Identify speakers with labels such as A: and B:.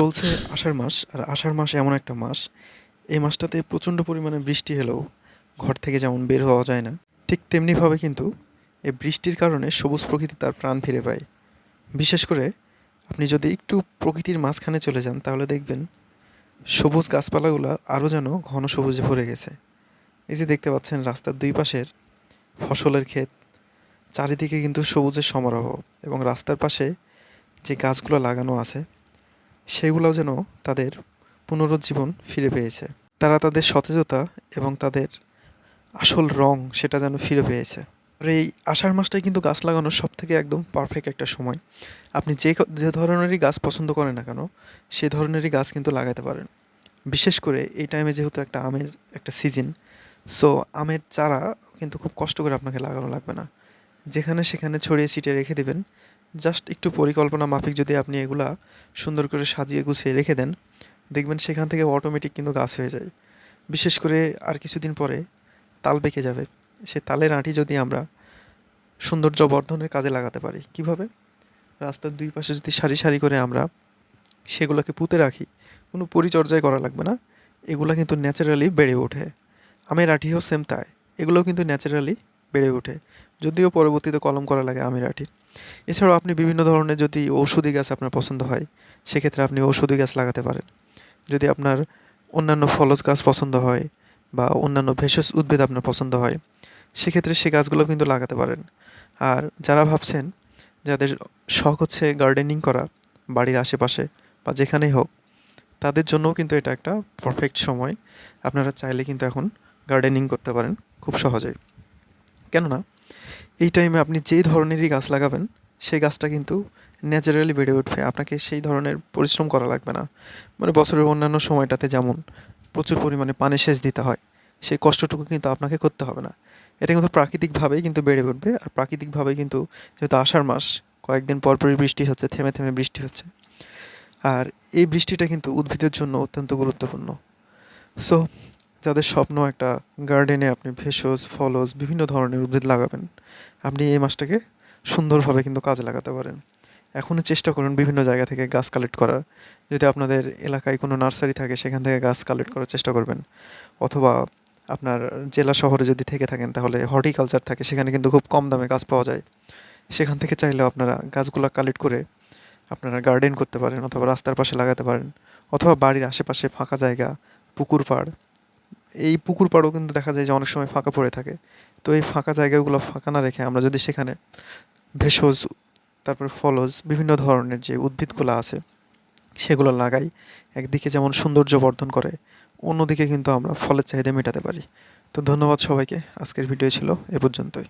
A: চলছে আষাঢ় মাস। আর আষাঢ় মাস এমন একটা মাস, এই মাসটাতে প্রচণ্ড পরিমাণে বৃষ্টি হলেও ঘর থেকে যেমন বের হওয়া যায় না, ঠিক তেমনিভাবে কিন্তু এই বৃষ্টির কারণে সবুজ প্রকৃতি তার প্রাণ ফিরে পায়। বিশেষ করে আপনি যদি একটু প্রকৃতির মাঝখানে চলে যান তাহলে দেখবেন সবুজ গাছপালাগুলো আরও যেন ঘন সবুজে ভরে গেছে। এই যে দেখতে পাচ্ছেন রাস্তার দুই পাশের ফসলের ক্ষেত, চারিদিকে কিন্তু সবুজের সমারোহ, এবং রাস্তার পাশে যে গাছগুলো লাগানো আছে সেগুলোও যেন তাদের পুনরুজ্জীবন ফিরে পেয়েছে। তারা তাদের সতেজতা এবং তাদের আসল রং সেটা যেন ফিরে পেয়েছে। আর এই আষাঢ় মাসটাই কিন্তু গাছ লাগানোর সবথেকে একদম পারফেক্ট একটা সময়। আপনি যে ধরনেরই গাছ পছন্দ করেন না কেন, সে ধরনেরই গাছ কিন্তু লাগাতে পারেন। বিশেষ করে এই টাইমে যেহেতু একটা আমের একটা সিজন, সো আমের চারা কিন্তু খুব কষ্ট করে আপনাকে লাগানো লাগবে না। যেখানে সেখানে ছড়িয়ে ছিটিয়ে রেখে দেবেন। জাস্ট একটু পরিকল্পনা মাফিক যদি আপনি এগুলা সুন্দর করে সাজিয়ে গুছিয়ে রেখে দেন, দেখবেন সেখান থেকে অটোমেটিক কিন্তু গাছ হয়ে যায়। বিশেষ করে আর কিছুদিন পরে তাল পেকে যাবে। সে তালের আঁটি যদি আমরা সৌন্দর্য বর্ধনের কাজে লাগাতে পারি, কিভাবে? রাস্তার দুই পাশে যদি সারি সারি করে আমরা সেগুলোকে পুঁতে রাখি, কোনো পরিচর্যাই করা লাগবে না, এগুলা কিন্তু ন্যাচারালি বেড়ে ওঠে। আমের আঁটিও সেম তাই, এগুলোও কিন্তু ন্যাচারালি বেড়ে ওঠে, যদিও পরবর্তীতে কলম করা লাগে আমের আঁটির। এছাড়াও আপনি বিভিন্ন ধরনের যদি ঔষধি গাছ আপনার পছন্দ হয়, সেক্ষেত্রে আপনি ঔষধি গাছ লাগাতে পারেন। যদি আপনার অন্যান্য ফলজ গাছ পছন্দ হয় বা অন্যান্য ভেষজ উদ্ভিদ আপনার পছন্দ হয়, সেক্ষেত্রে সে গাছগুলো কিন্তু লাগাতে পারেন। আর যারা ভাবছেন, যাদের শখ হচ্ছে গার্ডেনিং করা বাড়ির আশেপাশে বা যেখানেই হোক, তাদের জন্যও কিন্তু এটা একটা পারফেক্ট সময়। আপনারা চাইলে কিন্তু এখন গার্ডেনিং করতে পারেন খুব সহজেই। কেননা এই টাইমে আপনি যেই ধরনেরই গাছ লাগাবেন, সেই গাছটা কিন্তু ন্যাচারালি বেড়ে উঠবে। আপনাকে সেই ধরনের পরিশ্রম করা লাগবে না। মানে বছরের অন্যান্য সময়টাতে যেমন প্রচুর পরিমাণে পানি সেচ দিতে হয়, সেই কষ্টটুকু কিন্তু আপনাকে করতে হবে না। এটা কিন্তু প্রাকৃতিকভাবেই কিন্তু বেড়ে উঠবে। আর প্রাকৃতিকভাবেই কিন্তু, যেহেতু আষাঢ় মাস, কয়েকদিন পর পরই বৃষ্টি হচ্ছে, থেমে থেমে বৃষ্টি হচ্ছে। আর এই বৃষ্টিটা কিন্তু উদ্ভিদের জন্য অত্যন্ত গুরুত্বপূর্ণ। সো যাদের স্বপ্ন একটা গার্ডেনে আপনি ভেষজ, ফলজ বিভিন্ন ধরনের উদ্ভিদ লাগাবেন, আপনি এই মাসটাকে সুন্দরভাবে কিন্তু কাজে লাগাতে পারেন। এখনই চেষ্টা করুন বিভিন্ন জায়গা থেকে গাছ কালেক্ট করার। যদি আপনাদের এলাকায় কোনো নার্সারি থাকে, সেখান থেকে গাছ কালেক্ট করার চেষ্টা করবেন। অথবা আপনার জেলা শহরে যদি থেকে থাকেন, তাহলে হর্টিকালচার থাকে, সেখানে কিন্তু খুব কম দামে গাছ পাওয়া যায়। সেখান থেকে চাইলেও আপনারা গাছগুলা কালেক্ট করে আপনারা গার্ডেন করতে পারেন, অথবা রাস্তার পাশে লাগাতে পারেন, অথবা বাড়ির আশেপাশে ফাঁকা জায়গা, পুকুর পাড়, এই পুকুর পাড়ও কিন্তু দেখা যায় যে অনেক সময় ফাঁকা পড়ে থাকে। তো এই ফাঁকা জায়গাগুলো ফাঁকা না রেখে আমরা যদি সেখানে ভেষজ, তারপর ফলজ বিভিন্ন ধরনের যে উদ্ভিদগুলো আছে সেগুলো লাগাই, একদিকে যেমন সৌন্দর্য বর্ধন করে, অন্যদিকে কিন্তু আমরা ফলের চাহিদা মেটাতে পারি। তো ধন্যবাদ সবাইকে। আজকের ভিডিও ছিল এ পর্যন্তই।